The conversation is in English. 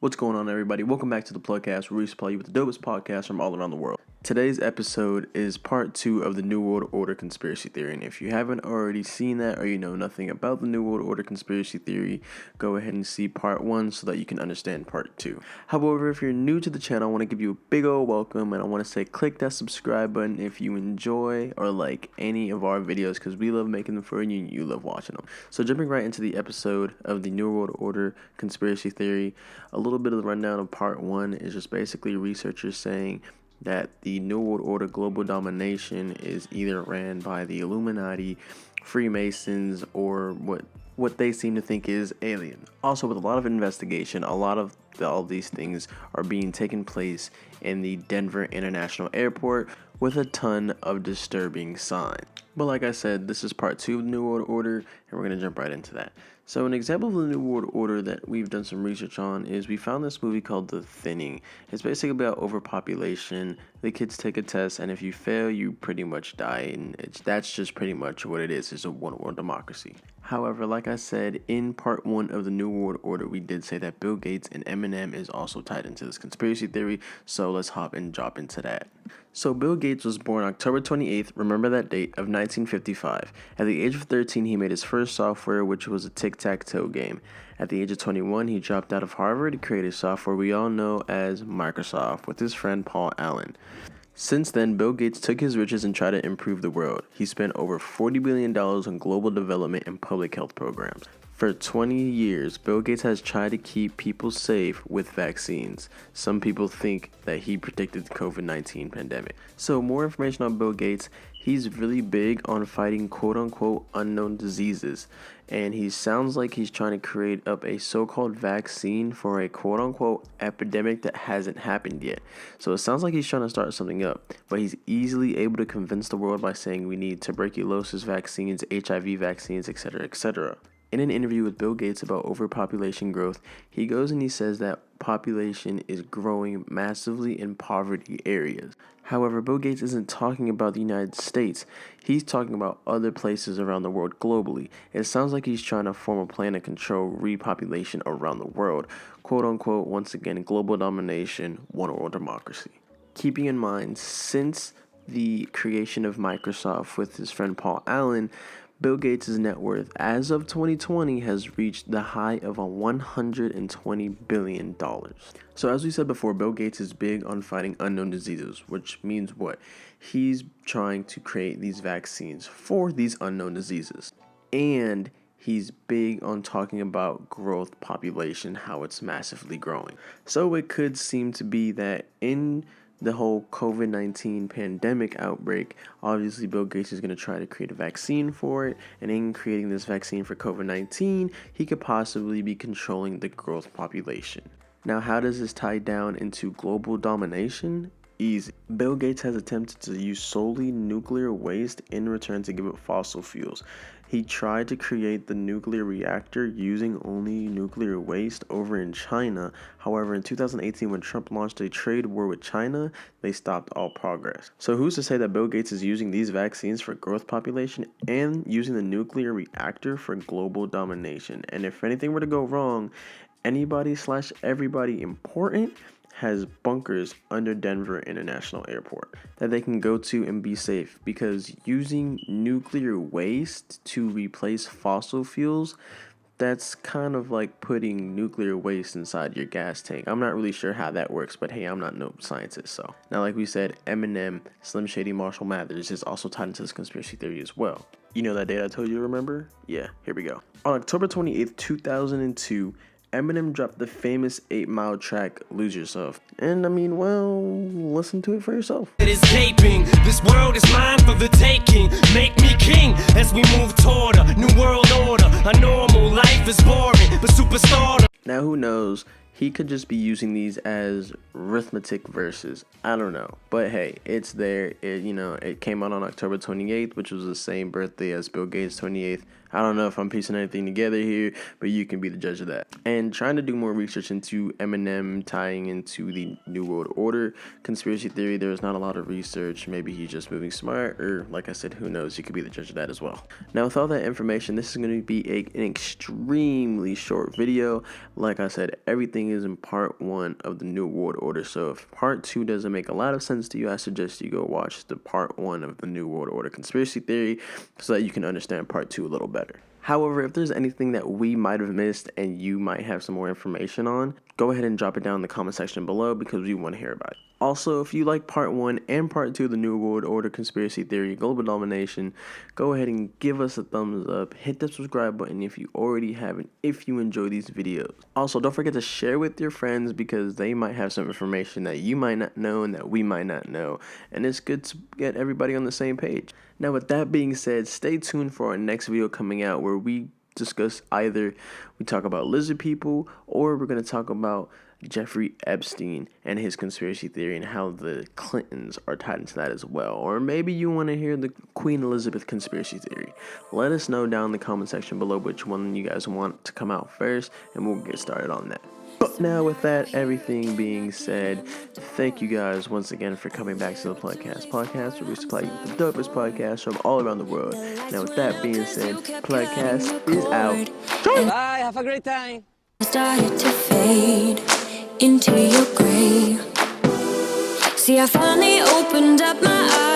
What's going on, everybody? Welcome back to the Plugcast, where we supply you with the dopest podcasts from all around the world. Today's episode is part 2 of the New World Order conspiracy theory, and if you haven't already seen that or you know nothing about the New World Order conspiracy theory, go ahead and see part 1 so that you can understand part 2. However, if you're new to the channel, I want to give you a big old welcome, and I want to say click that subscribe button if you enjoy or like any of our videos, because we love making them for you and you love watching them. So jumping right into the episode of the New World Order conspiracy theory, a little bit of the rundown of part 1 is just basically researchers saying that the New World Order global domination is either ran by the Illuminati, Freemasons, or what they seem to think is alien. Also, with a lot of investigation, all these things are being taken place in the Denver International Airport with a ton of disturbing signs. But like I said, this is part 2 of the New World Order, and we're going to jump right into that. So an example of the New World Order that we've done some research on is we found this movie called The Thinning. It's basically about overpopulation. The kids take a test, and if you fail, you pretty much die, and that's just pretty much what it is. It's a one-world democracy. However, like I said, in part 1 of the New World Order, we did say that Bill Gates and Eminem is also tied into this conspiracy theory, so let's hop and drop into that. So Bill Gates was born October 28th, remember that date, of 1955. At the age of 13, he made his first software, which was a tic-tac-toe game. At the age of 21, he dropped out of Harvard to create a software we all know as Microsoft with his friend Paul Allen. Since then, Bill Gates took his riches and tried to improve the world. He spent over $40 billion on global development and public health programs. For 20 years, Bill Gates has tried to keep people safe with vaccines. Some people think that he predicted the COVID-19 pandemic. So more information on Bill Gates. He's really big on fighting quote-unquote unknown diseases, and he sounds like he's trying to create up a so-called vaccine for a quote-unquote epidemic that hasn't happened yet. So it sounds like he's trying to start something up, but he's easily able to convince the world by saying we need tuberculosis vaccines, HIV vaccines, etc., etc. In an interview with Bill Gates about overpopulation growth, he goes and he says that population is growing massively in poverty areas. However, Bill Gates isn't talking about the United States. He's talking about other places around the world globally. It sounds like he's trying to form a plan to control repopulation around the world. Quote unquote, once again, global domination, one world democracy. Keeping in mind, since the creation of Microsoft with his friend Paul Allen, Bill Gates' net worth as of 2020 has reached the high of $120 billion. So as we said before, Bill Gates is big on fighting unknown diseases, which means what? He's trying to create these vaccines for these unknown diseases. And he's big on talking about growth population, how it's massively growing. So it could seem to be that in the whole COVID-19 pandemic outbreak, obviously Bill Gates is going to try to create a vaccine for it, and in creating this vaccine for COVID-19, he could possibly be controlling the growth population. Now, how does this tie down into global domination? Easy. Bill Gates has attempted to use solely nuclear waste in return to give up fossil fuels. He tried to create the nuclear reactor using only nuclear waste over in China. However, in 2018, when Trump launched a trade war with China, they stopped all progress. So who's to say that Bill Gates is using these vaccines for growth population and using the nuclear reactor for global domination? And if anything were to go wrong, anybody/everybody important has bunkers under Denver International Airport that they can go to and be safe, because using nuclear waste to replace fossil fuels, that's kind of like putting nuclear waste inside your gas tank. I'm not really sure how that works, but hey, I'm not no scientist. So now, like we said, Eminem, Slim Shady, Marshall Mathers is also tied into this conspiracy theory as well. You know that date I told you to remember? Yeah, here we go. On October 28th, 2002, Eminem dropped the famous 8 Mile track, Lose Yourself. And I mean, well, listen to it for yourself. It is gaping. This world is mine for the taking. Make me king as we move toward a new world order. A normal life is boring, but superstar. Now, who knows? He could just be using these as arithmetic verses. I don't know. But hey, it's there. It came out on October 28th, which was the same birthday as Bill Gates' 28th. I don't know if I'm piecing anything together here, but you can be the judge of that. And trying to do more research into Eminem tying into the New World Order conspiracy theory, there's not a lot of research. Maybe he's just moving smart, or like I said, who knows? You could be the judge of that as well. Now, with all that information, this is going to be an extremely short video. Like I said, everything everything is in part 1 of the New World Order. So if part 2 doesn't make a lot of sense to you, I suggest you go watch the part 1 of the New World Order conspiracy theory so that you can understand part 2 a little better. However, if there's anything that we might have missed and you might have some more information on, go ahead and drop it down in the comment section below because we want to hear about it. Also, if you like part 1 and part 2 of the New World Order conspiracy theory, global domination, go ahead and give us a thumbs up, hit the subscribe button if you already haven't, if you enjoy these videos. Also, don't forget to share with your friends because they might have some information that you might not know and that we might not know, and it's good to get everybody on the same page. Now, with that being said, stay tuned for our next video coming out where we discuss either we talk about lizard people or we're going to talk about Jeffrey Epstein and his conspiracy theory and how the Clintons are tied into that as well. Or maybe you want to hear the Queen Elizabeth conspiracy theory. Let us know down in the comment section below which one you guys want to come out first, and we'll get started on that. But now, with that, everything being said, thank you guys once again for coming back to the podcast where we supply you with the dopest podcast from all around the world. Now, with that being said, podcast is out. Bye, have a great time. Started to fade into your grave. See, I finally opened up my eyes.